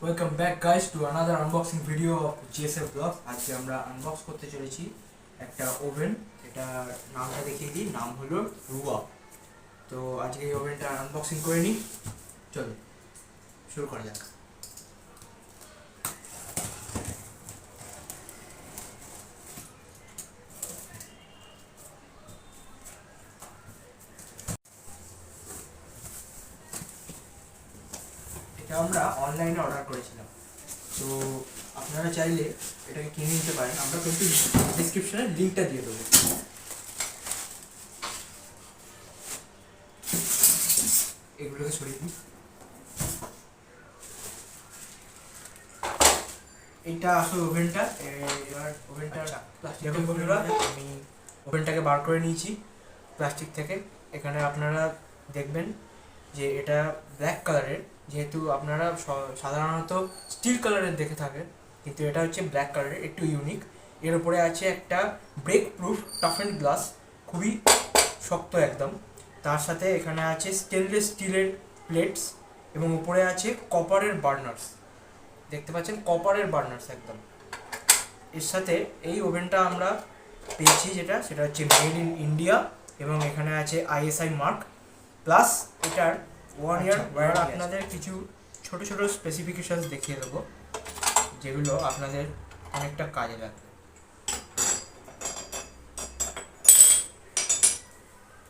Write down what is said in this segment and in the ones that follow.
Welcome back guys to another unboxing video of GSF blog. আজকে আমরা unbox করতে চলেছি একটা ওভেন। এটার নামটা দেখিয়ে দিই, নাম হলো রুয়া। তো আজকে এই ওভেনটা আনবক্সিং করে নিই, চলো শুরু করা যাক। এটা আমরা অনলাইনে অর্ডার করেছিলাম, তো আপনারা চাইলে এটাকে কিনে নিতে পারেন। আমরা কিন্তু ডিসক্রিপশনে লিঙ্কটা দিয়ে দেবো। এগুলোকে সরিয়ে দিই। এইটা আসলে ওভেনটা। এবার ওভেনটা দেখুন বন্ধুরা, আমি ওভেনটাকে বার করে নিয়েছি প্লাস্টিক থেকে। এখানে আপনারা দেখবেন যে এটা ব্ল্যাক কালারের, যেহেতু আপনারা সাধারণত স্টিল কালারের দেখে থাকেন, কিন্তু এটা হচ্ছে ব্ল্যাক কালারের, একটু ইউনিক। এর উপরে আছে একটা ব্রেক প্রুফ টাফেন্ড গ্লাস, খুবই শক্ত একদম। তার সাথে এখানে আছে স্টেনলেস স্টিলের প্লেটস এবং উপরে আছে কপারের বার্নার্স। দেখতে পাচ্ছেন কপারের বার্নার্স একদম। এর সাথে এই ওভেনটা আমরা পেয়েছি সেটা হচ্ছে মেড ইন ইন্ডিয়া এবং এখানে আছে আইএসআই মার্ক প্লাস এটার 1 ইয়ার ওয়ারেন্টি। আপনাদের কিছু ছোট ছোট স্পেসিফিকেশনস দেখিয়ে দেবো, যেগুলো আপনাদের অনেকটা কাজে লাগবে।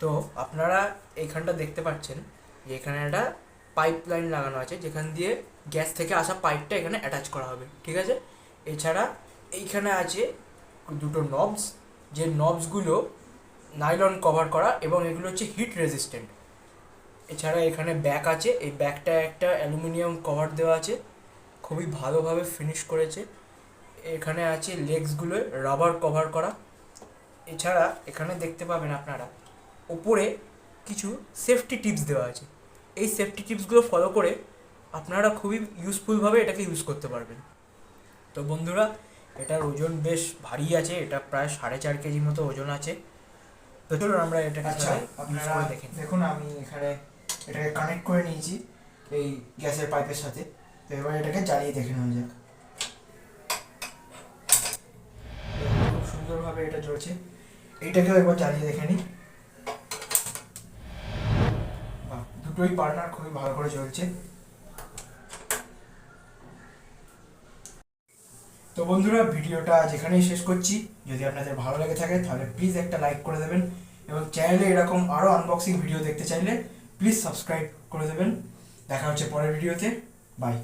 তো আপনারা এইখানটা দেখতে পাচ্ছেন যে এখানে একটা পাইপ লাইন লাগানো আছে, যেখান দিয়ে গ্যাস থেকে আসা পাইপটা এখানে অ্যাটাচ করা হবে, ঠিক আছে। এছাড়া এইখানে আছে দুটো নবস, যে নবসগুলো নাইলন কভার করা এবং এগুলো হচ্ছে হিট রেজিস্ট্যান্ট। এছাড়া এখানে ব্যাক আছে, এই ব্যাকটা একটা অ্যালুমিনিয়াম কভার দেওয়া আছে, খুবই ভালোভাবে ফিনিশ করেছে। এখানে আছে লেগসগুলো রাবার কভার করা। এছাড়া এখানে দেখতে পাবেন আপনারা ওপরে কিছু সেফটি টিপস দেওয়া আছে। এই সেফটি টিপসগুলো ফলো করে আপনারা খুবই ইউজফুলভাবে এটাকে ইউজ করতে পারবেন। তো বন্ধুরা, এটার ওজন বেশ ভারী আছে, এটা প্রায় 4.5 কেজি মতো ওজন আছে। তো চলুন আমরা এটাকে আপনারা দেখুন, আমি এখানে এটাকে কানেক্ট করে নিয়েছি এই গ্যাসের পাইপের সাথে। তো এবার এটাকে জ্বালিয়ে দেখে নেওয়া যাক। খুব সুন্দরভাবে এটা জ্বলছে, এইটাকেও একবার জ্বালিয়ে দেখে নিই। দুটোই বার্নার খুবই ভালো করে জ্বলছে। তো বন্ধুরা, ভিডিওটা যেখানেই শেষ করছি। যদি আপনাদের ভালো লেগে থাকে তাহলে প্লিজ একটা লাইক করে দেবেন এবং চ্যানেলে এরকম আরও আনবক্সিং ভিডিও দেখতে চাইলে প্লিজ সাবস্ক্রাইব করে দেবেন। দেখা হচ্ছে পরের ভিডিওতে। বাই।